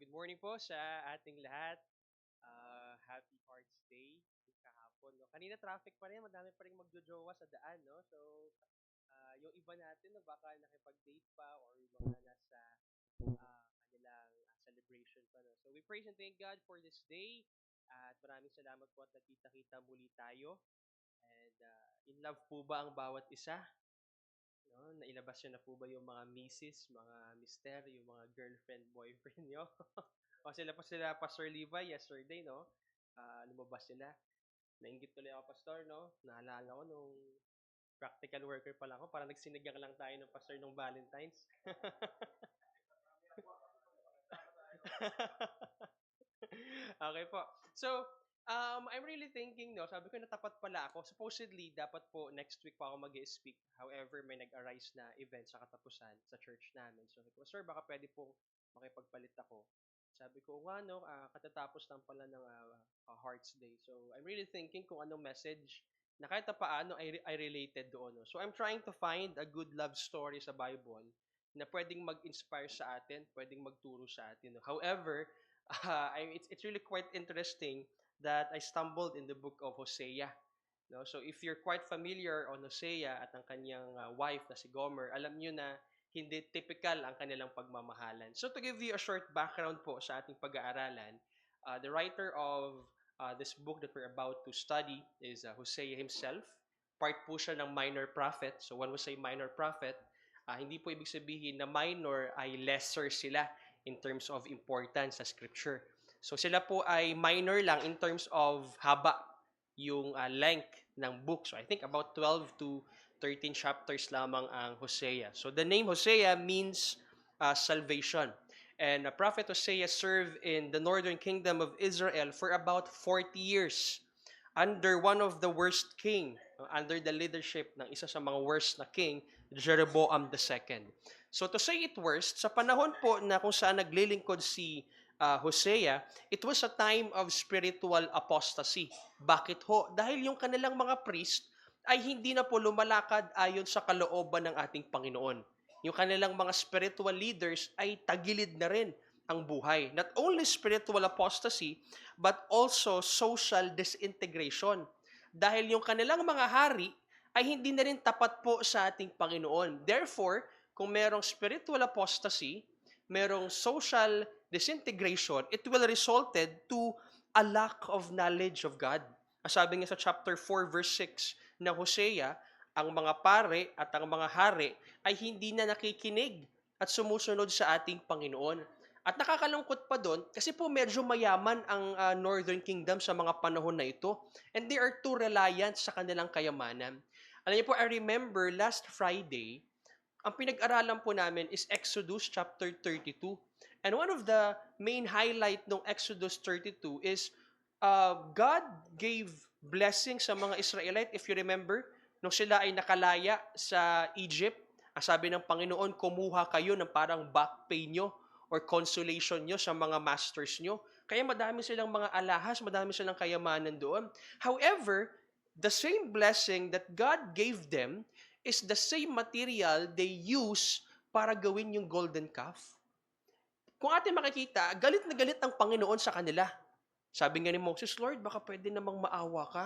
Good morning po sa ating lahat. Happy Hearts Day kahapon. No? Kanina traffic pa rin, madami pa rin magjojowa sa daan. No? So, yung iba natin, no, baka nakipag-date pa or yung mga nasa kanilang celebration pa. No? So, we praise and thank God for this day. At maraming salamat po at nakita-kita muli tayo. And in love po ba ang bawat isa? No? Nailabas nyo na po ba yung mga misis, mga mister, yung mga girlfriend, boyfriend nyo? O sila po sila, Pastor Levi, yesterday, no? Lumabas sila. Nainggit tuloy ako, Pastor, no? Naalala ko nung practical worker pa lang ako, parang nagsinigang lang tayo ng Pastor nung Valentine's. Okay po. So, I'm really thinking, no, sabi ko natapat pala ako. Supposedly, dapat po next week pa ako mag-speak. However, may nag-arise na event sa katapusan sa church namin. So, sabi ko, Sir, baka pwede pong makipagpalit ako. Sabi ko, nga, no, katatapos lang pala ng Hearts Day. So, I'm really thinking kung anong message na kahit na paano ay related doon. No? So, I'm trying to find a good love story sa Bible na pwedeng mag-inspire sa atin, pwedeng magturo sa atin. No? However, it's really quite interesting that I stumbled in the book of Hosea. No? So if you're quite familiar on Hosea at ang kanyang wife na si Gomer, alam niyo na hindi typical ang kanilang pagmamahalan. So to give you a short background po sa ating pag-aaralan, the writer of this book that we're about to study is Hosea himself. Part po siya ng minor prophet. So when we say minor prophet, hindi po ibig sabihin na minor ay lesser sila in terms of importance sa scripture. So sila po ay minor lang in terms of haba yung length ng book. So I think about 12 to 13 chapters lamang ang Hosea. So the name Hosea means salvation. And Prophet Hosea served in the northern kingdom of Israel for about 40 years under one of the worst king, under the leadership ng isa sa mga worst na king, Jeroboam II. So to say it worst, sa panahon po na kung saan naglilingkod si Hosea, it was a time of spiritual apostasy. Bakit ho? Dahil yung kanilang mga priest ay hindi na po lumalakad ayon sa kalooban ng ating Panginoon. Yung kanilang mga spiritual leaders ay tagilid na rin ang buhay. Not only spiritual apostasy, but also social disintegration. Dahil yung kanilang mga hari ay hindi na rin tapat po sa ating Panginoon. Therefore, kung merong spiritual apostasy, merong social disintegration, it will resulted to a lack of knowledge of God. Sabi nga sa chapter 4 verse 6 ng Hosea, ang mga pare at ang mga hari ay hindi na nakikinig at sumusunod sa ating Panginoon. At nakakalungkot pa doon kasi po medyo mayaman ang Northern Kingdom sa mga panahon na ito. And they are too reliant sa kanilang kayamanan. Alam niyo po, I remember last Friday, ang pinag-aralan po namin is Exodus chapter 32. And one of the main highlight ng Exodus 32 is God gave blessing sa mga Israelite. If you remember, nung sila ay nakalaya sa Egypt, sabi ng Panginoon, kumuha kayo ng parang back pay nyo or consolation nyo sa mga masters nyo. Kaya madami silang mga alahas, madami silang kayamanan doon. However, the same blessing that God gave them is the same material they use para gawin yung golden calf. Kung atin makikita, galit na galit ang Panginoon sa kanila. Sabi nga ni Moses, Lord, baka pwede namang maawa ka.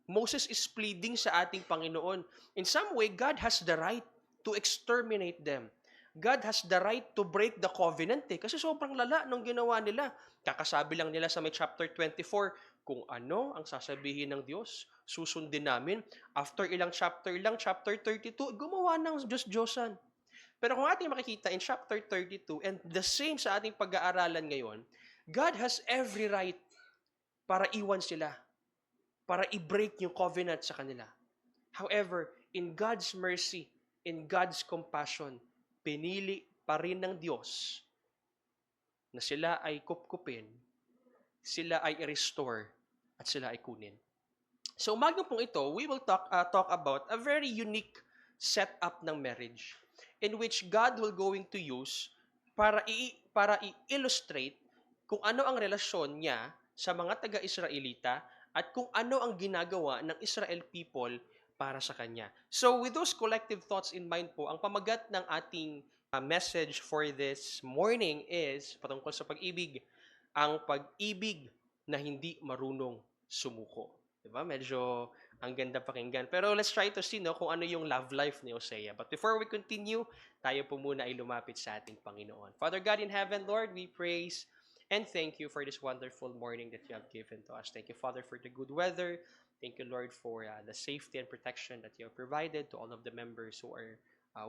Moses is pleading sa ating Panginoon. In some way, God has the right to exterminate them. God has the right to break the covenant kasi sobrang lala nung ginawa nila. Kakasabi lang nila sa may chapter 24, kung ano ang sasabihin ng Diyos, susundin namin. After ilang chapter lang, chapter 32, gumawa ng Diyos-Diyosan. Pero kung ating makikita in chapter 32, and the same sa ating pag-aaralan ngayon, God has every right para iwan sila, para i-break yung covenant sa kanila. However, in God's mercy, in God's compassion, pinili pa rin ng Diyos na sila ay kupkupin, sila ay i-restore, at sila ay kunin. So umaga pong ito, we will talk about a very unique setup ng marriage in which God will going to use para i-illustrate kung ano ang relasyon niya sa mga taga-Israelita at kung ano ang ginagawa ng Israel people para sa kanya. So with those collective thoughts in mind po, ang pamagat ng ating message for this morning is patungkol sa pag-ibig. Ang pag-ibig na hindi marunong sumuko. Diba? Medyo ang ganda pakinggan. Pero let's try to see kung ano yung love life ni Hosea. But before we continue, tayo po muna ay lumapit sa ating Panginoon. Father God in heaven, Lord, we praise and thank you for this wonderful morning that you have given to us. Thank you, Father, for the good weather. Thank you, Lord, for the safety and protection that you have provided to all of the members who are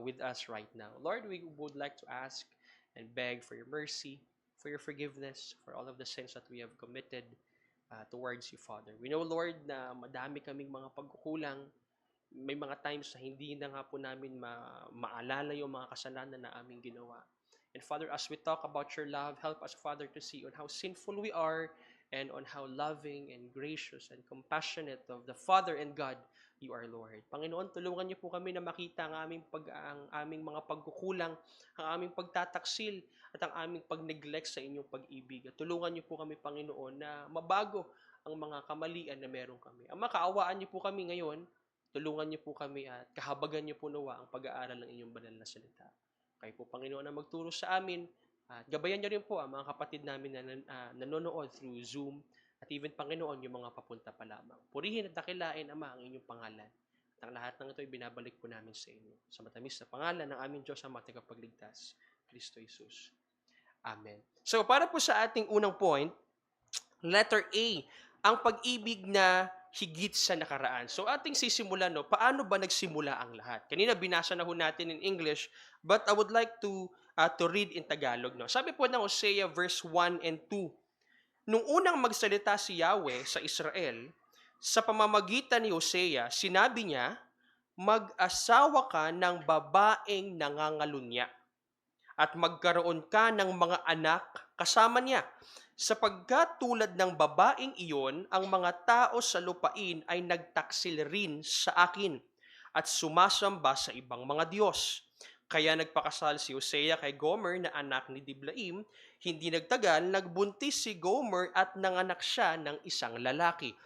with us right now. Lord, we would like to ask and beg for your mercy, for your forgiveness, for all of the sins that we have committed towards you, Father. We know, Lord, na madami kaming mga pagkukulang. May mga times na hindi na nga po namin maalala yung mga kasalanan na aming ginawa. And Father, as we talk about your love, help us, Father, to see on how sinful we are and on how loving and gracious and compassionate of the Father and God you are, Lord. Panginoon, tulungan niyo po kami na makita ang aming mga pagkukulang, ang aming pagtataksil, at ang aming pag-neglect sa inyong pag-ibig. At tulungan niyo po kami, Panginoon, na mabago ang mga kamalian na meron kami. Ang makaawaan niyo po kami ngayon, tulungan niyo po kami at kahabagan niyo po nawa ang pag-aaral ng inyong banal na salita. Kayo po, Panginoon, na magturo sa amin at gabayan niyo rin po ang mga kapatid namin na nanonood through Zoom at even, Panginoon, yung mga papunta pa lamang. Purihin at dakilain, Ama, ang inyong pangalan. At ang lahat ng ito ay binabalik po namin sa inyo. Sa matamis na pangalan ng aming Diyos ang tagapagligtas, Kristo Jesus. Amen. So, para po sa ating unang point, letter A, ang pag-ibig na higit sa nakaraan. So, ating sisimulan, paano ba nagsimula ang lahat? Kanina binasa na ho natin in English, but I would like to read in Tagalog. Sabi po ng Hosea verse 1 and 2, nung unang magsalita si Yahweh sa Israel, sa pamamagitan ni Hosea, sinabi niya, mag-asawa ka ng babaeng nangangalunya at magkaroon ka ng mga anak kasama niya. Sapagkat tulad ng babaeng iyon, ang mga tao sa lupain ay nagtaksil rin sa akin at sumasamba sa ibang mga Diyos. Kaya nagpakasal si Hosea kay Gomer na anak ni Diblaim. Hindi nagtagal, nagbuntis si Gomer at nanganak siya ng isang lalaki.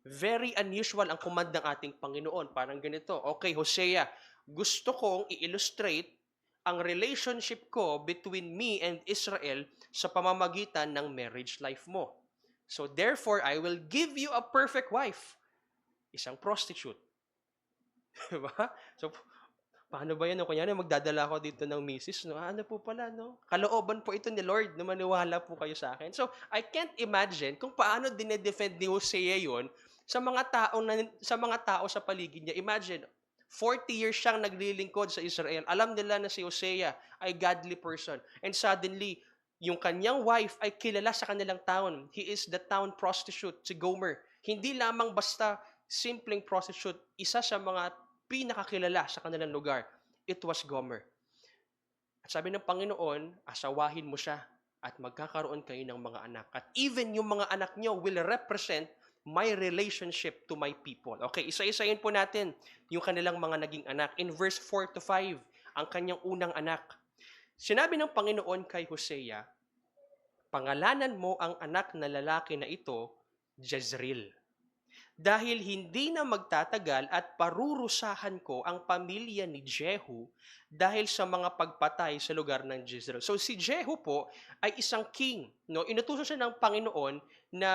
Very unusual ang command ng ating Panginoon. Parang ganito, okay, Hosea, gusto kong i-illustrate ang relationship ko between me and Israel sa pamamagitan ng marriage life mo. So therefore, I will give you a perfect wife. Isang prostitute. Diba? So, paano ba yan? Kunyari, magdadala ako dito ng misis. Ano po pala, kalooban po ito ni Lord na maniwala po kayo sa akin. So, I can't imagine kung paano dinedefend ni Hosea yun sa mga tao sa paligid niya. Imagine, 40 years siyang naglilingkod sa Israel. Alam nila na si Hosea ay godly person. And suddenly, yung kanyang wife ay kilala sa kanilang town. He is the town prostitute, si Gomer. Hindi lamang basta simpleng prostitute, isa sa mga pinakakilala sa kanilang lugar. It was Gomer. At sabi ng Panginoon, asawahin mo siya at magkakaroon kayo ng mga anak. At even yung mga anak niyo will represent my relationship to my people. Okay, isa-isayin po natin yung kanilang mga naging anak. In verse 4 to 5, ang kanyang unang anak. Sinabi ng Panginoon kay Hosea, pangalanan mo ang anak na lalaki na ito, Jezreel. Dahil hindi na magtatagal at parurusahan ko ang pamilya ni Jehu dahil sa mga pagpatay sa lugar ng Jezreel. So si Jehu po ay isang king. Inutusan siya ng Panginoon na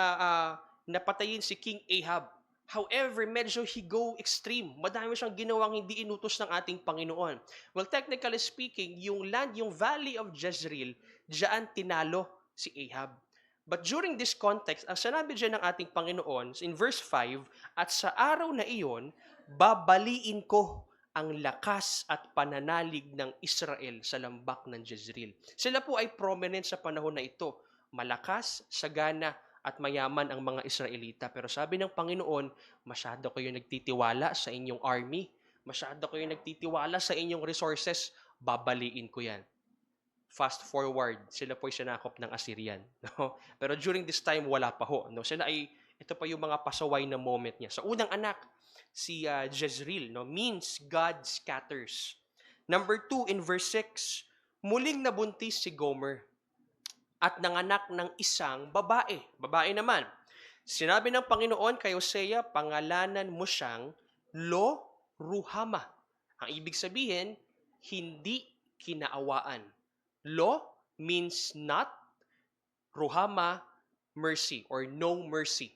napatayin si King Ahab. However, medyo he go extreme. Madami siyang ginawang hindi inutos ng ating Panginoon. Well, technically speaking, yung valley of Jezreel, diyan tinalo si Ahab. But during this context, ang sinabi dyan ng ating Panginoon, in verse 5, at sa araw na iyon, babaliin ko ang lakas at pananalig ng Israel sa lambak ng Jezreel. Sila po ay prominent sa panahon na ito. Malakas, sagana, at mayaman ang mga Israelita. Pero sabi ng Panginoon, masyado kayo nagtitiwala sa inyong army, masyado kayo nagtitiwala sa inyong resources, babaliin ko yan. Fast forward, sila po'y sinakop ng Assyrian. Pero during this time, wala pa ho. Ito pa yung mga pasaway na moment niya. Sa unang anak, si Jezreel, means God scatters. Number 2, in verse 6, muling nabuntis si Gomer at nanganak ng isang babae. Babae naman. Sinabi ng Panginoon kay Hosea, pangalanan mo siyang Lo-Ruhamah. Ang ibig sabihin, hindi kinaawaan. Law means not, ruhama, mercy or no mercy.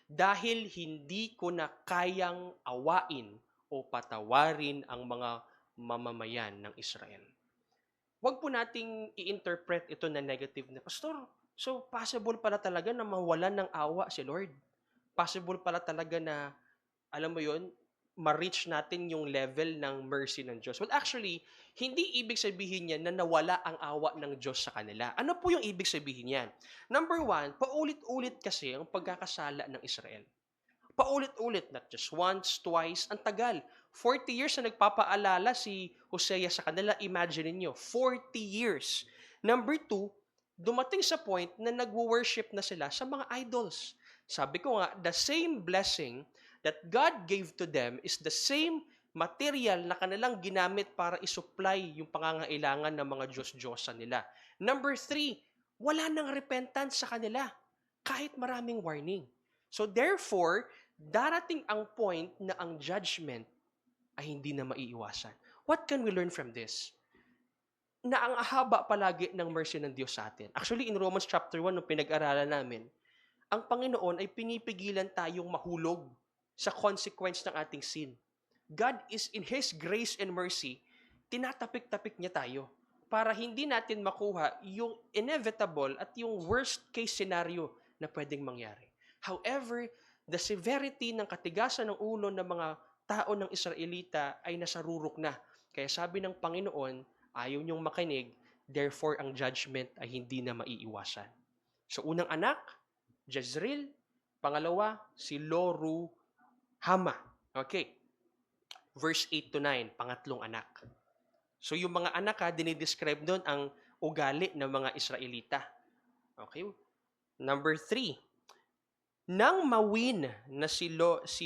Dahil hindi ko na kayang awain o patawarin ang mga mamamayan ng Israel. Huwag po nating i-interpret ito na negative na, Pastor, so possible pala talaga na mawalan ng awa si Lord. Possible pala talaga na, alam mo yon, ma-reach natin yung level ng mercy ng Diyos. Well, actually, hindi ibig sabihin yan na nawala ang awa ng Diyos sa kanila. Ano po yung ibig sabihin yan? Number one, paulit-ulit kasi ang pagkakasala ng Israel. Paulit-ulit, not just once, twice, ang tagal. 40 years na nagpapaalala si Hosea sa kanila. Imagine niyo, 40 years. Number two, dumating sa point na nagwo-worship na sila sa mga idols. Sabi ko nga, the same blessing that God gave to them is the same material na kanilang ginamit para isupply yung pangangailangan ng mga Diyos-Diyosa nila. Number three, wala nang repentance sa kanila kahit maraming warning. So therefore, darating ang point na ang judgment ay hindi na maiiwasan. What can we learn from this? Na ang haba palagi ng mercy ng Diyos sa atin. Actually, in Romans chapter 1, nung pinag-aralan namin, ang Panginoon ay pinipigilan tayong mahulog sa consequence ng ating sin. God is in His grace and mercy, tinatapik-tapik niya tayo para hindi natin makuha yung inevitable at yung worst case scenario na pwedeng mangyari. However, the severity ng katigasan ng ulo ng mga tao ng Israelita ay nasarurok na. Kaya sabi ng Panginoon, ayaw niyong makinig, therefore ang judgment ay hindi na maiiwasan. So unang anak, Jezreel. Pangalawa, si Lo-Ruhama. Okay. Verse 8 to 9, pangatlong anak. So yung mga anak dinidescribe doon ang ugali ng mga Israelita. Okay. Number 3, nang mawin na si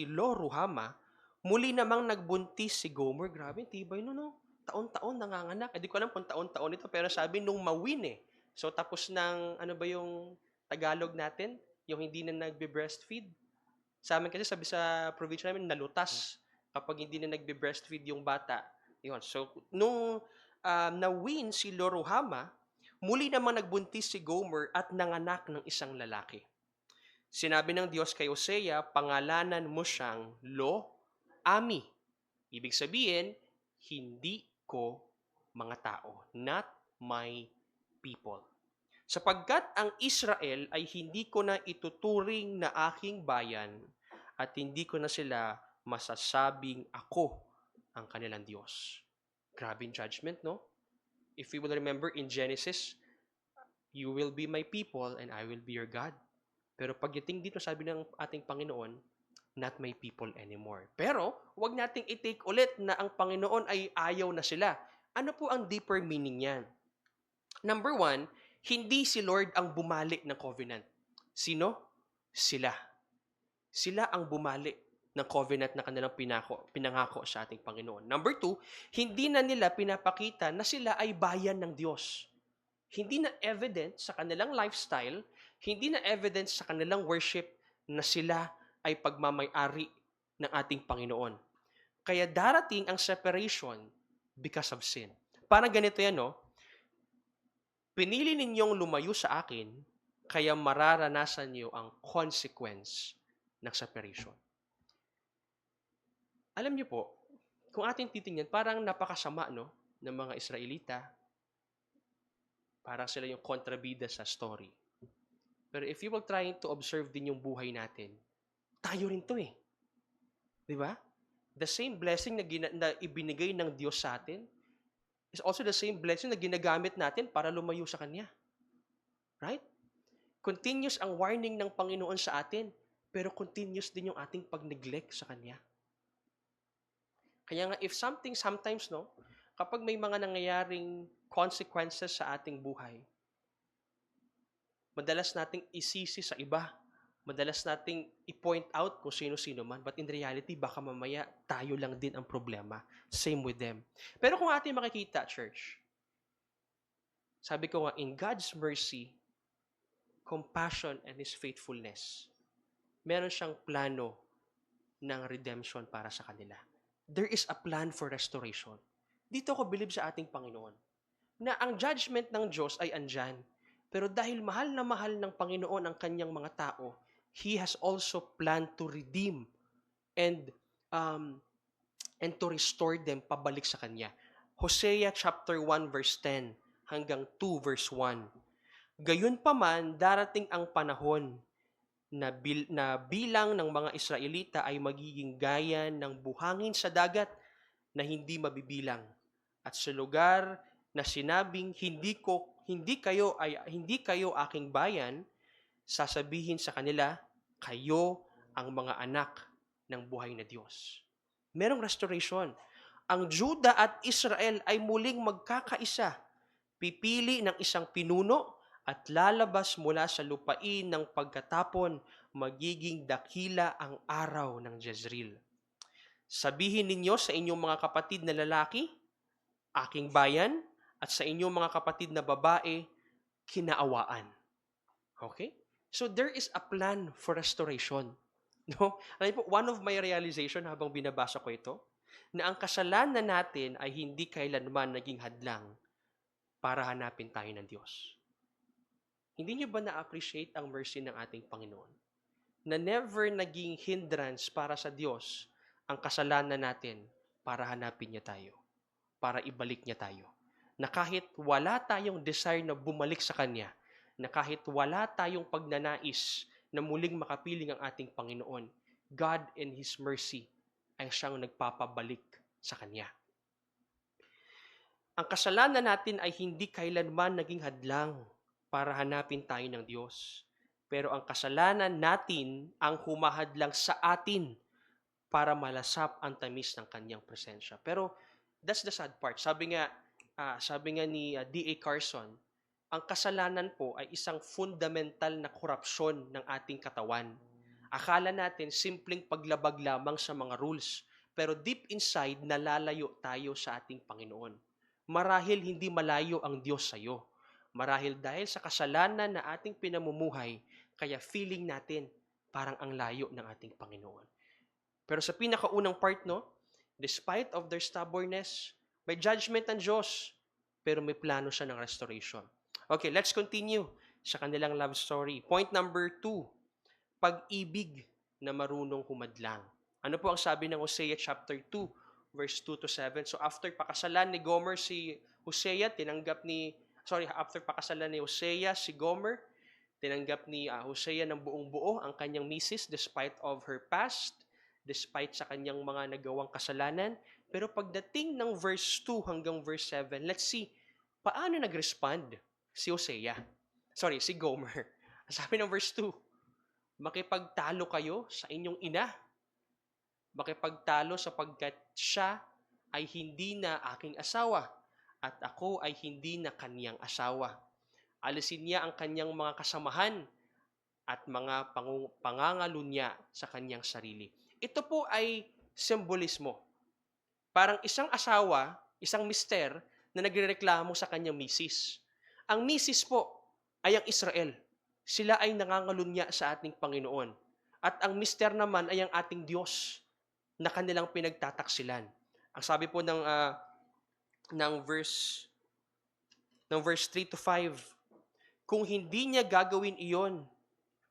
Lo-Ruhama, muli namang nagbuntis si Gomer. Grabe, tibay no. Taon-taon nanganganak. Hindi ko alam kung taon-taon ito, pero sabi nung mawin So tapos ng, ano ba yung Tagalog natin? Yung hindi na nagbe-breastfeed. Sa amin kasi sabi sa provincia namin, nalutas kapag hindi na nagbe-breastfeed yung bata. Yun. So, nung na-win si Lo-Ruhama, muli namang nagbuntis si Gomer at nanganak ng isang lalaki. Sinabi ng Diyos kay Hosea, pangalanan mo siyang Lo-Ami. Ibig sabihin, hindi ko mga tao, not my people. Sapagkat ang Israel ay hindi ko na ituturing na aking bayan at hindi ko na sila masasabing ako ang kanilang Diyos. Grabing judgment, no? If you will remember in Genesis, you will be my people and I will be your God. Pero pagdating dito, sabi ng ating Panginoon, not my people anymore. Pero, wag nating i-take ulit na ang Panginoon ay ayaw na sila. Ano po ang deeper meaning niyan? Number one, hindi si Lord ang bumalik ng covenant. Sino? Sila. Sila ang bumalik ng covenant na kanilang pinangako sa ating Panginoon. Number two, hindi na nila pinapakita na sila ay bayan ng Diyos. Hindi na evident sa kanilang lifestyle, hindi na evident sa kanilang worship na sila ay pagmamay-ari ng ating Panginoon. Kaya darating ang separation because of sin. Parang ganito yan, no? Pinili ninyong lumayo sa akin, kaya mararanasan niyo ang consequence ng separation. Alam niyo po, kung ating titingnan, parang napakasama, no, ng mga Israelita. Parang sila yung kontrabida sa story. Pero if you will trying to observe din yung buhay natin, tayo rin to Di ba? The same blessing na ibinigay ng Diyos sa atin is also the same blessing na ginagamit natin para lumayo sa Kanya. Right? Continuous ang warning ng Panginoon sa atin, pero continuous din yung ating pag-neglect sa Kanya. Kaya nga, if sometimes, no, kapag may mga nangyayaring consequences sa ating buhay, madalas nating isisi sa iba. Madalas nating i-point out kung sino-sino man. But in reality, baka mamaya tayo lang din ang problema. Same with them. Pero kung ating makikita, church, sabi ko nga, in God's mercy, compassion, and His faithfulness, meron siyang plano ng redemption para sa kanila. There is a plan for restoration. Dito ako believe sa ating Panginoon. na ang judgment ng Diyos ay andyan. Pero dahil mahal na mahal ng Panginoon ang kanyang mga tao, He has also planned to redeem and um, and to restore them pabalik sa Kanya. Hosea chapter 1 verse 10 hanggang 2 verse 1. Gayunpaman, darating ang panahon na bilang ng mga Israelita ay magiging gaya ng buhangin sa dagat na hindi mabibilang. At sa lugar na sinabing hindi kayo aking bayan, sasabihin sa kanila, kayo ang mga anak ng buhay na Diyos. Merong restoration. Ang Juda at Israel ay muling magkakaisa. Pipili ng isang pinuno at lalabas mula sa lupain ng pagkatapon, magiging dakila ang araw ng Jezreel. Sabihin ninyo sa inyong mga kapatid na lalaki, aking bayan, at sa inyong mga kapatid na babae, kinaawaan. Okay? So there is a plan for restoration. No? One of my realization habang binabasa ko ito, na ang kasalanan natin ay hindi kailanman naging hadlang para hanapin tayo ng Diyos. Hindi niyo ba na-appreciate ang mercy ng ating Panginoon? Na never naging hindrance para sa Diyos ang kasalanan natin para hanapin niya tayo, para ibalik niya tayo. Na kahit wala tayong desire na bumalik sa Kanya, na kahit wala tayong pagnanais na muling makapiling ang ating Panginoon, God in His mercy ay siyang nagpapabalik sa Kanya. Ang kasalanan natin ay hindi kailanman naging hadlang para hanapin tayo ng Diyos. Pero ang kasalanan natin ang humahadlang sa atin para malasap ang tamis ng Kanyang presensya. Pero that's the sad part. Sabi nga ni D.A. Carson, ang kasalanan po ay isang fundamental na korupsyon ng ating katawan. Akala natin simpleng paglabag lamang sa mga rules, pero deep inside nalalayo tayo sa ating Panginoon. Marahil hindi malayo ang Diyos sa iyo. Marahil dahil sa kasalanan na ating pinamumuhay, kaya feeling natin parang ang layo ng ating Panginoon. Pero sa pinakaunang part, no, despite of their stubbornness, may judgment ng Diyos, pero may plano siya ng restoration. Okay, let's continue sa kanilang love story. Point number 2, pag-ibig na marunong humadlang. Ano po ang sabi ng Hosea chapter 2, verse 2 to 7? So after pakasalan ni Gomer si Hosea, after pakasalan ni Hosea si Gomer, tinanggap ni Hosea ng buong buo ang kanyang misis despite of her past, despite sa kanyang mga nagawang kasalanan. Pero pagdating ng verse 2 hanggang verse 7, let's see, paano nag-respond si Gomer? Sabi ng verse 2, makipagtalo kayo sa inyong ina. Makipagtalo sapagkat siya ay hindi na aking asawa at ako ay hindi na kanyang asawa. Alisin niya ang kanyang mga kasamahan at mga pangangalunya sa kanyang sarili. Ito po ay simbolismo. Parang isang asawa, isang mister na nagrereklamo sa kanyang misis. Ang misis po ay ang Israel. Sila ay nangangalunya sa ating Panginoon. At ang mister naman ay ang ating Diyos na kanilang pinagtataksilan. Ang sabi po ng verse 3 to 5, kung hindi niya gagawin iyon,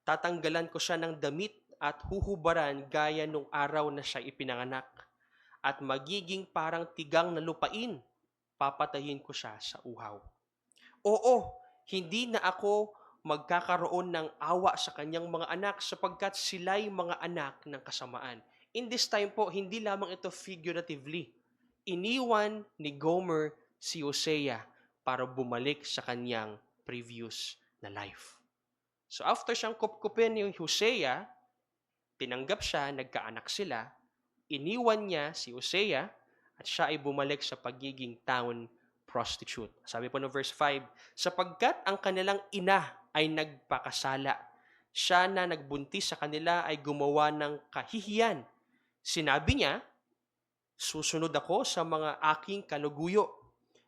tatanggalan ko siya ng damit at huhubaran gaya nung araw na siya ipinanganak. At magiging parang tigang na lupain, papatayin ko siya sa uhaw. Oo, hindi na ako magkakaroon ng awa sa kanyang mga anak sapagkat sila'y mga anak ng kasamaan. In this time po, hindi lamang ito figuratively. Iniwan ni Gomer si Hosea para bumalik sa kanyang previous na life. So after siyang kupkupin ni Hosea, tinanggap siya, nagkaanak sila, iniwan niya si Hosea at siya ay bumalik sa pagiging town prostitute. Sabi po no verse 5, sapagkat ang kanilang ina ay nagpakasala, siya na nagbuntis sa kanila ay gumawa ng kahihiyan. Sinabi niya, susunod ako sa mga aking kaluguyo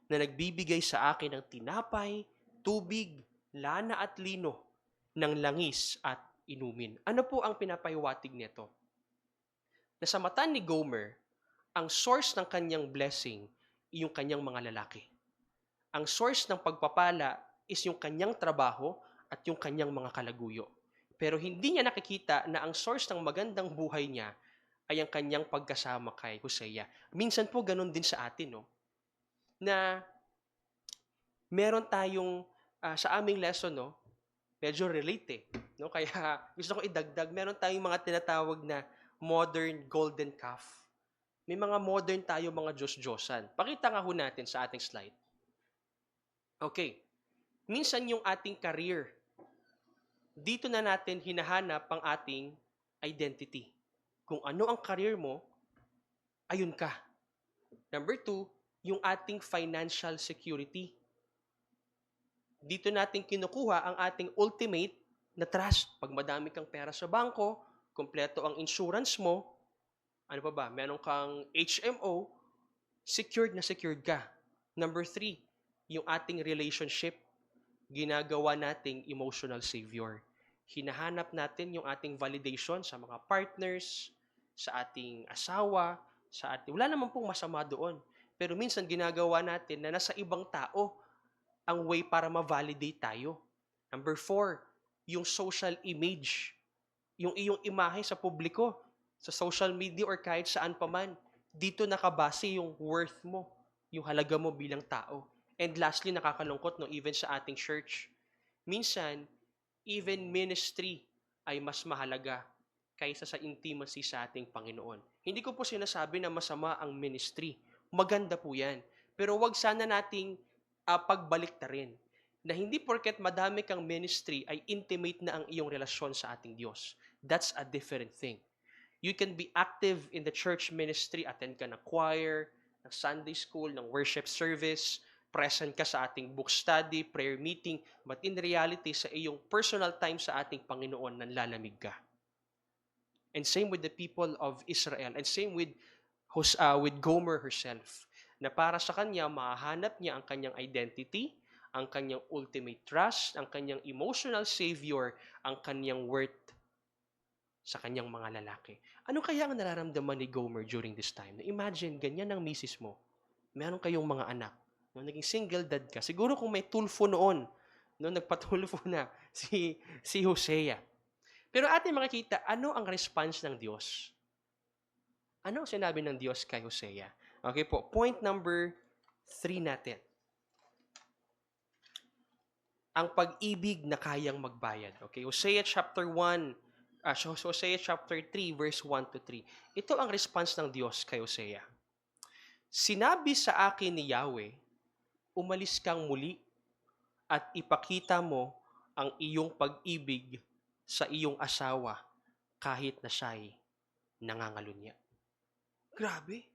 na nagbibigay sa akin ng tinapay, tubig, lana at lino, ng langis at inumin. Ano po ang pinapahiwatig nito? Na sa mata ni Gomer, ang source ng kanyang blessing, yung kanyang mga lalaki. Ang source ng pagpapala is yung kanyang trabaho at yung kanyang mga kalaguyo. Pero hindi niya nakikita na ang source ng magandang buhay niya ay ang kanyang pagkasama kay Hosea. Minsan po ganun din sa atin, no? Na meron tayong, sa aming lesson, no? Medyo relate eh. No? Kaya gusto ko idagdag, meron tayong mga tinatawag na modern golden calf. May mga modern tayo mga Diyos-Diyosan. Pakita nga ho natin sa ating slide. Okay. Minsan yung ating career, dito na natin hinahanap ang ating identity. Kung ano ang career mo, ayun ka. Number 2, yung ating financial security. Dito natin kinukuha ang ating ultimate na trust. Pag madami kang pera sa bangko, kompleto ang insurance mo, ano pa ba, meron kang HMO, secured na secured ka. Number 3, yung ating relationship, ginagawa nating emotional savior. Hinahanap natin yung ating validation sa mga partners, sa ating asawa, wala naman pong masama doon. Pero minsan ginagawa natin na nasa ibang tao ang way para ma-validate tayo. Number 4, yung social image. Yung iyong imahe sa publiko, sa social media or kahit saan pa man. Dito nakabase yung worth mo, yung halaga mo bilang tao. And lastly, nakakalungkot, no, even sa ating church. Minsan, even ministry ay mas mahalaga kaysa sa intimacy sa ating Panginoon. Hindi ko po sinasabi na masama ang ministry. Maganda po yan. Pero wag sana nating pagbalik na rin na hindi porket madami kang ministry ay intimate na ang iyong relasyon sa ating Diyos. That's a different thing. You can be active in the church ministry, attend ka ng choir, ng Sunday school, ng worship service, present ka sa ating book study, prayer meeting, but in reality, sa iyong personal time sa ating Panginoon, nanlalamig ka. And same with the people of Israel, and same with Gomer herself, na para sa kanya, mahahanap niya ang kanyang identity, ang kanyang ultimate trust, ang kanyang emotional savior, ang kanyang worth sa kanyang mga lalaki. Ano kaya ang nararamdaman ni Gomer during this time? Imagine, ganyan ang misis mo. Meron kayong mga anak. No, naging single dad ka. Siguro kung may tulfo noon, no, nagpatulfo na si Hosea. Pero atin makikita, ano ang response ng Diyos? Ano ang sinabi ng Diyos kay Hosea? Okay po, point number 3 natin. Ang pag-ibig na kayang magbayad. Okay, Hosea chapter 1, Hosea chapter 3, verse 1 to 3. Ito ang response ng Diyos kay Hosea. Sinabi sa akin ni Yahweh, umalis kang muli at ipakita mo ang iyong pag-ibig sa iyong asawa kahit na siya'y nangangalunya. Grabe.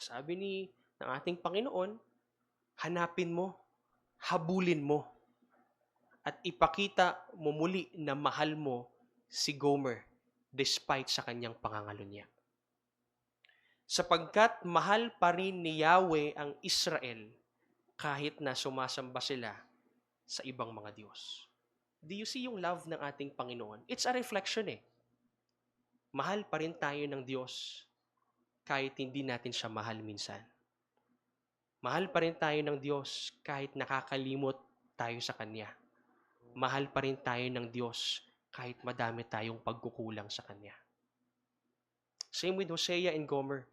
Sabi ng ating Panginoon, hanapin mo, habulin mo, at ipakita mo muli na mahal mo si Gomer despite sa kanyang pangangalunya. Sapagkat mahal pa rin ni Yahweh ang Israel kahit na sumasamba sila sa ibang mga Diyos. Do you see yung love ng ating Panginoon? It's a reflection eh. Mahal pa rin tayo ng Diyos kahit hindi natin siya mahal minsan. Mahal pa rin tayo ng Diyos kahit nakakalimot tayo sa Kanya. Mahal pa rin tayo ng Diyos kahit madami tayong pagkukulang sa Kanya. Same with Hosea and Gomer.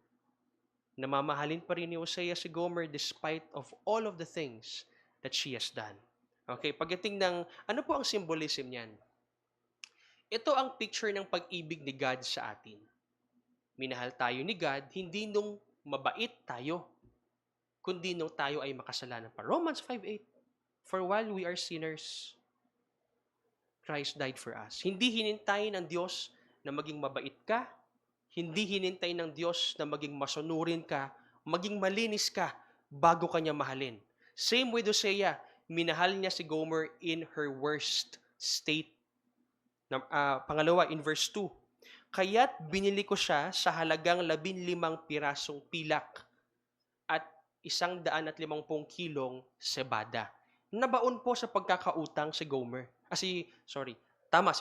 Namamahalin pa rin ni Hosea si Gomer despite of all of the things that she has done. Okay, pagdating ng, ano po ang symbolism niyan? Ito ang picture ng pag-ibig ni God sa atin. Minahal tayo ni God, hindi nung mabait tayo, kundi nung tayo ay makasalanan pa. Romans 5:8, for while we are sinners, Christ died for us. Hindi hinintay ng Diyos na maging mabait ka, hindi hinintay ng Diyos na maging masunurin ka, maging malinis ka, bago ka niya mahalin. Same with Hosea, minahal niya si Gomer in her worst state. Pangalawa, in verse 2, kaya't binili ko siya sa halagang 15 pirasong pilak at 150 kilong sebada. Nabaon po sa pagkakautang si Gomer. Si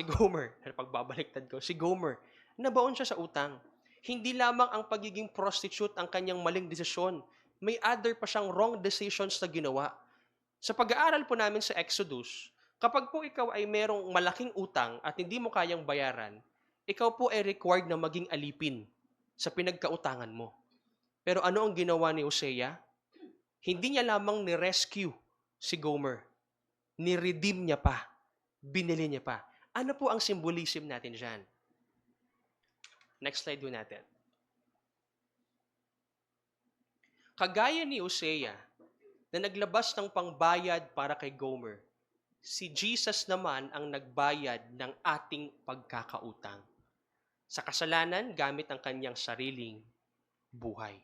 Gomer. Pagbabaliktad ko, si Gomer. Nabaon siya sa utang. Hindi lamang ang pagiging prostitute ang kanyang maling desisyon. May other pa siyang wrong decisions na ginawa. Sa pag-aaral po namin sa Exodus, kapag po ikaw ay merong malaking utang at hindi mo kayang bayaran, ikaw po ay required na maging alipin sa pinagkautangan mo. Pero ano ang ginawa ni Hosea? Hindi niya lamang ni-rescue si Gomer. Ni-redeem niya pa. Binili niya pa. Ano po ang symbolism natin dyan? Next slide po natin. Kagaya ni Hosea na naglabas ng pangbayad para kay Gomer, si Jesus naman ang nagbayad ng ating pagkakautang. Sa kasalanan, gamit ang kanyang sariling buhay.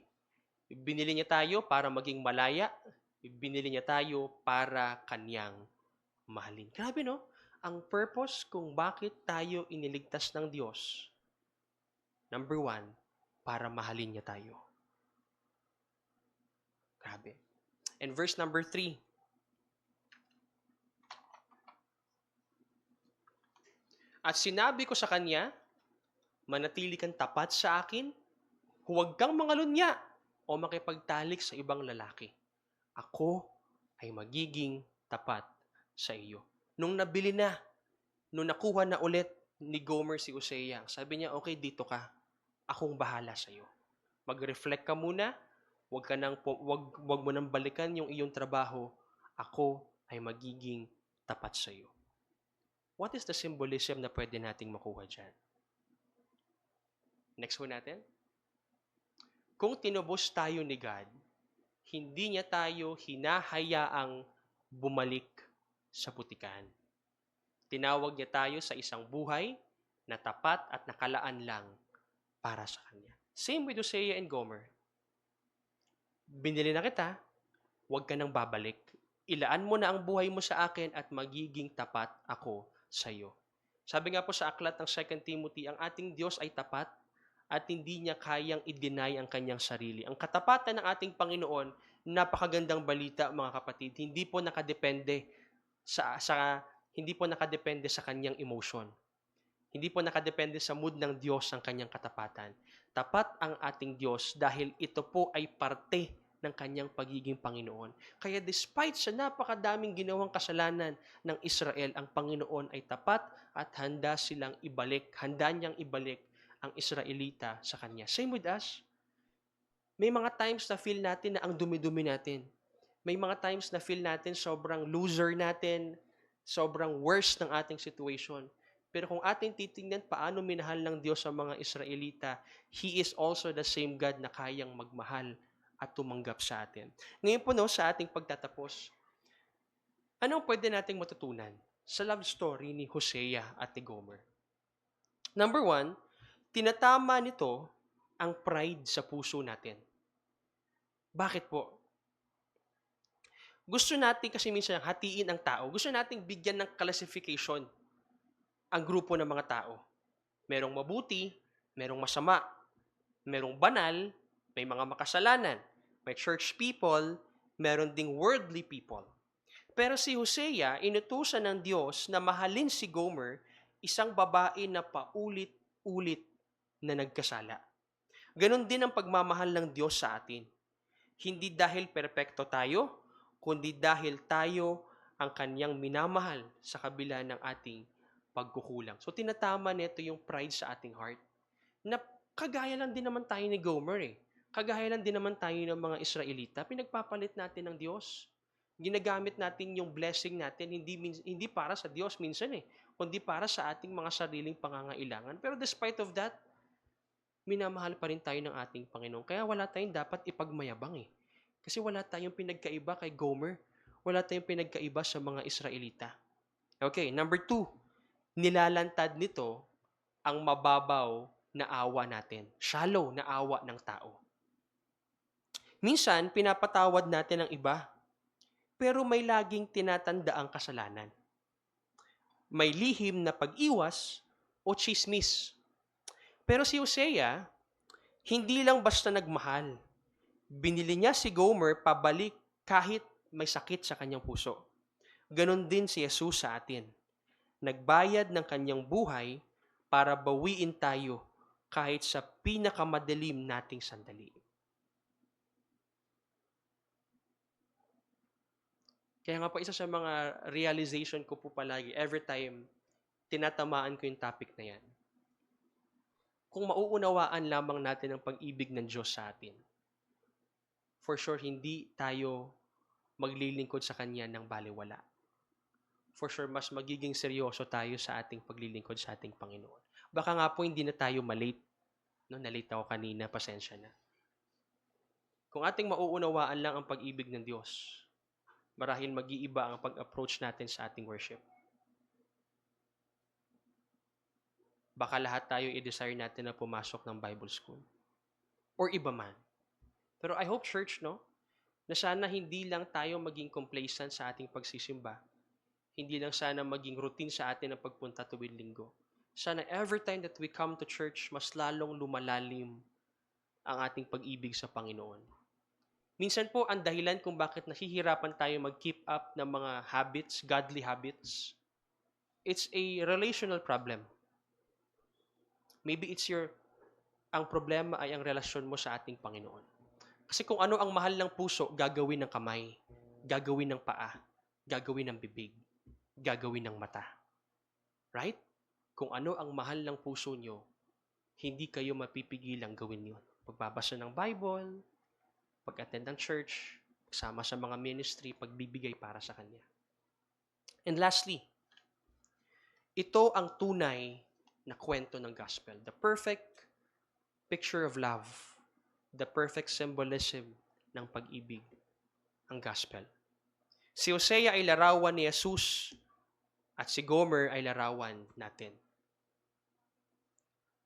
Binili niya tayo para maging malaya. Binili niya tayo para kanyang mahalin. Grabe no? Ang purpose kung bakit tayo iniligtas ng Diyos, number 1, para mahalin niya tayo. Grabe. And verse number 3. At sinabi ko sa kanya, manatili kang tapat sa akin, huwag kang mangalunya o makipagtalik sa ibang lalaki. Ako ay magiging tapat sa iyo. Nung nabili na, nung nakuha na ulit ni Gomer si Hosea, sabi niya, okay, dito ka. Akong bahala sa iyo. Mag-reflect ka muna, wag mo nang balikan yung iyong trabaho. Ako ay magiging tapat sa iyo. What is the symbolism na pwede nating makuha dyan? Next one natin. Kung tinubos tayo ni God, hindi niya tayo hinahayaang bumalik sa putikan. Tinawag niya tayo sa isang buhay na tapat at nakalaan lang para sa Kanya. Same with Hosea and Gomer. Binili na kita, huwag ka nang babalik. Ilaan mo na ang buhay mo sa akin at magiging tapat ako sa iyo. Sabi nga po sa aklat ng 2 Timothy, ang ating Diyos ay tapat at hindi niya kayang i-deny ang kanyang sarili. Ang katapatan ng ating Panginoon, napakagandang balita mga kapatid, hindi po nakadepende sa kanyang emotion. Hindi po nakadepende sa mood ng Diyos ang kanyang katapatan. Tapat ang ating Diyos dahil ito po ay parte ng kanyang pagiging Panginoon. Kaya despite sa napakadaming ginawang kasalanan ng Israel, ang Panginoon ay tapat at handa niyang ibalik ang Israelita sa Kanya. Same with us. May mga times na feel natin na ang dumi-dumi natin. May mga times na feel natin sobrang loser natin, sobrang worst ng ating situation. Pero kung ating titingnan paano minahal ng Diyos sa mga Israelita, He is also the same God na kayang magmahal at tumanggap sa atin. Ngayon po sa ating pagtatapos, anong pwede nating matutunan sa love story ni Hosea at ni Gomer? Number 1, tinatama nito ang pride sa puso natin. Bakit po? Gusto natin kasi minsan hatiin ang tao. Gusto nating bigyan ng classification ang grupo ng mga tao. Merong mabuti, merong masama, merong banal, may mga makasalanan, may church people, meron ding worldly people. Pero si Hosea, inutusan ng Diyos na mahalin si Gomer, isang babae na paulit-ulit na nagkasala. Ganon din ang pagmamahal ng Diyos sa atin. Hindi dahil perpekto tayo, kundi dahil tayo ang kanyang minamahal sa kabila ng ating pagkukulang. So tinatama nito yung pride sa ating heart. Na kagaya lang din naman tayo ni Gomer eh. Kagaya lang din naman tayo ng mga Israelita, pinagpapalit natin ng Diyos. Ginagamit natin yung blessing natin, hindi para sa Diyos minsan kundi para sa ating mga sariling pangangailangan. Pero despite of that, minamahal pa rin tayo ng ating Panginoon. Kaya wala tayong dapat ipagmayabang Kasi wala tayong pinagkaiba kay Gomer. Wala tayong pinagkaiba sa mga Israelita. Okay, number 2, nilalantad nito ang mababaw na awa natin. Shallow na awa ng tao. Minsan, pinapatawad natin ang iba, pero may laging tinatanda ang kasalanan. May lihim na pag-iwas o chismis. Pero si Hosea, hindi lang basta nagmahal. Binili niya si Gomer pabalik kahit may sakit sa kanyang puso. Ganon din si Jesus sa atin. Nagbayad ng kanyang buhay para bawiin tayo kahit sa pinakamadilim nating sandali. Kaya nga po, isa sa mga realization ko po palagi, every time tinatamaan ko yung topic na yan, kung mauunawaan lamang natin ang pag-ibig ng Diyos sa atin, for sure, hindi tayo maglilingkod sa Kanya ng balewala. For sure, mas magiging seryoso tayo sa ating paglilingkod sa ating Panginoon. Baka nga po hindi na tayo malate. No, nalate ako kanina, pasensya na. Kung ating mauunawaan lang ang pag-ibig ng Diyos, marahil mag-iiba ang pag-approach natin sa ating worship. Baka lahat tayo i-desire natin na pumasok ng Bible school. Or iba man. Pero I hope, church, no, na sana hindi lang tayo maging complacent sa ating pagsisimba. Hindi lang sana maging routine sa atin ang pagpunta tuwing linggo. Sana every time that we come to church, mas lalong lumalalim ang ating pag-ibig sa Panginoon. Minsan po, ang dahilan kung bakit nahihirapan tayo mag-keep up ng mga habits, godly habits, it's a relational problem. Maybe ang problema ay ang relasyon mo sa ating Panginoon. Kasi kung ano ang mahal ng puso, gagawin ng kamay, gagawin ng paa, gagawin ng bibig, gagawin ng mata. Right? Kung ano ang mahal ng puso nyo, hindi kayo mapipigilang gawin yun. Pagbabasa ng Bible, pag-attend ng church, kasama sa mga ministry, pagbibigay para sa Kanya. And lastly, ito ang tunay na kwento ng gospel. The perfect picture of love. The perfect symbolism ng pag-ibig. Ang gospel. Si Hosea ay larawan ni Jesus at si Gomer ay larawan natin.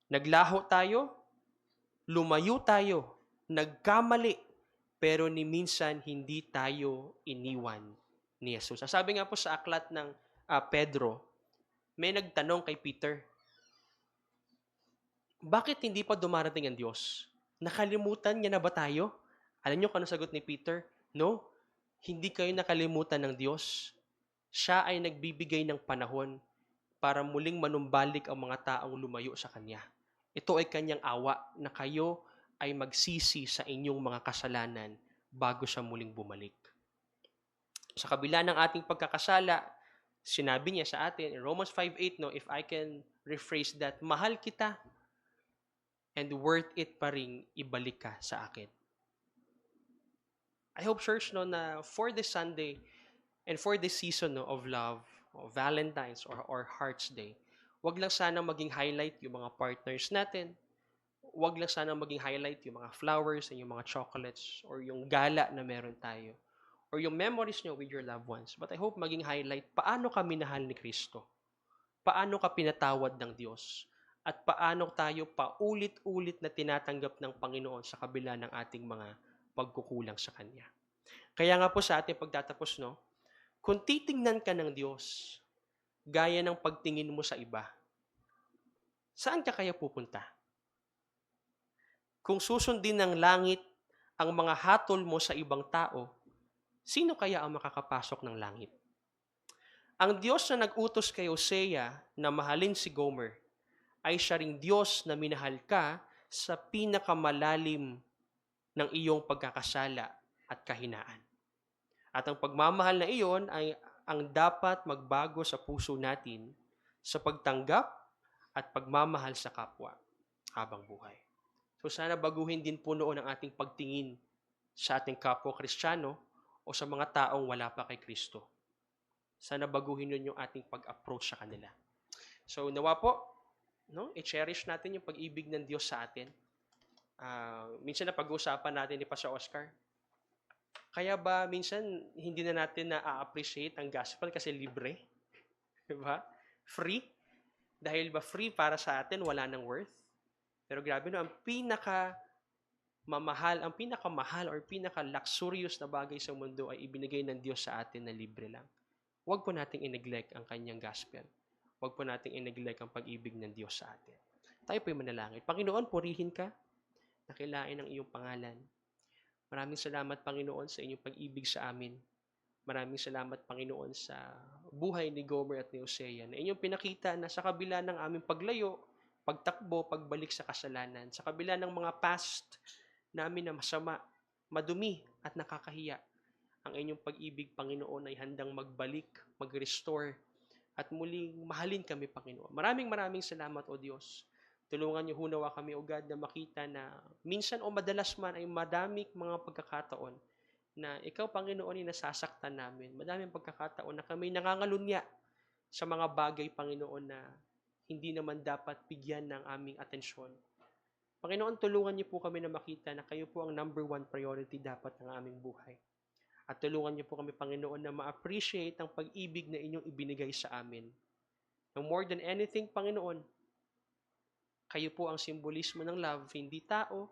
Naglaho tayo, lumayo tayo, nagkamali, pero ni minsan hindi tayo iniwan ni Jesus. Sabi nga po sa aklat ng Pedro, may nagtanong kay Peter, bakit hindi pa dumarating ang Diyos? Nakalimutan niya na ba tayo? Alam niyo kung ano sagot ni Peter? No, hindi kayo nakalimutan ng Diyos. Siya ay nagbibigay ng panahon para muling manumbalik ang mga taong lumayo sa Kanya. Ito ay Kanyang awa na kayo ay magsisi sa inyong mga kasalanan bago siya muling bumalik. Sa kabila ng ating pagkakasala, sinabi niya sa atin in Romans 5:8, no, if I can rephrase that, mahal kita and worth it pa ring ibalik ka sa akin. I hope, church, no, na for this Sunday and for this season, no, of love, of Valentine's or Heart's Day, wag lang sana maging highlight yung mga partners natin. Wag lang sana maging highlight yung mga flowers and yung mga chocolates or yung gala na meron tayo or yung memories nyo with your loved ones. But I hope maging highlight paano ka minahal ni Kristo. Paano ka pinatawad ng Diyos. At paano tayo paulit-ulit na tinatanggap ng Panginoon sa kabila ng ating mga pagkukulang sa Kanya. Kaya nga po sa ating pagtatapos, no, kung titingnan ka ng Diyos, gaya ng pagtingin mo sa iba, saan ka kaya pupunta? Kung susundin ng langit ang mga hatol mo sa ibang tao, sino kaya ang makakapasok ng langit? Ang Diyos na nag-utos kay Hosea na mahalin si Gomer ay siya ring Diyos na minahal ka sa pinakamalalim ng iyong pagkakasala at kahinaan. At ang pagmamahal na iyon ay ang dapat magbago sa puso natin sa pagtanggap at pagmamahal sa kapwa habang buhay. So sana baguhin din po noon ang ating pagtingin sa ating kapwa Kristiyano o sa mga taong wala pa kay Kristo. Sana baguhin nun yung ating pag-approach sa kanila. So nawa po, no, i-cherish natin yung pag-ibig ng Diyos sa atin. Minsan na pag-uusapan natin ni Pastor Oscar, kaya ba minsan hindi na natin na-appreciate ang gospel kasi libre? Diba? Free? Dahil ba free para sa atin, wala nang worth? Pero grabe no, ang pinakamahal or pinaka-luxurious na bagay sa mundo ay ibinigay ng Diyos sa atin na libre lang. Huwag po nating i-neglect ang kanyang gospel. Huwag po nating i-neglect ang pag-ibig ng Diyos sa atin. Tayo po'y manalangin. Panginoon, purihin ka. Nakilain ang iyong pangalan. Maraming salamat, Panginoon, sa inyong pag-ibig sa amin. Maraming salamat, Panginoon, sa buhay ni Gomer at ni Hosea na inyong pinakita na sa kabila ng aming paglayo, pagtakbo, pagbalik sa kasalanan, sa kabila ng mga past namin na masama, madumi at nakakahiya, ang inyong pag-ibig, Panginoon, ay handang magbalik, mag-restore, at muling mahalin kami, Panginoon. Maraming salamat, O Diyos. Tulungan niyo hunawa kami, O God, na makita na minsan o madalas man ay madaming mga pagkakataon na ikaw, Panginoon, ay nasasaktan namin. Madaming pagkakataon na kami nangangalunya sa mga bagay, Panginoon, na hindi naman dapat bigyan ng aming atensyon. Panginoon, tulungan niyo po kami na makita na kayo po ang number one priority dapat ng aming buhay. At tulungan niyo po kami, Panginoon, na ma-appreciate ang pag-ibig na inyong ibinigay sa amin. No more than anything, Panginoon, kayo po ang simbolismo ng love, hindi tao,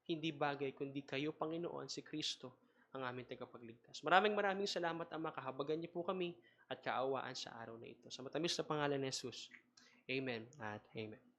hindi bagay, kundi kayo, Panginoon, si Kristo, ang aming tagapagligtas. Maraming salamat, Ama. Kahabagan niyo po kami at kaawaan sa araw na ito. Sa matamis na pangalan ni Jesus. Amen at amen.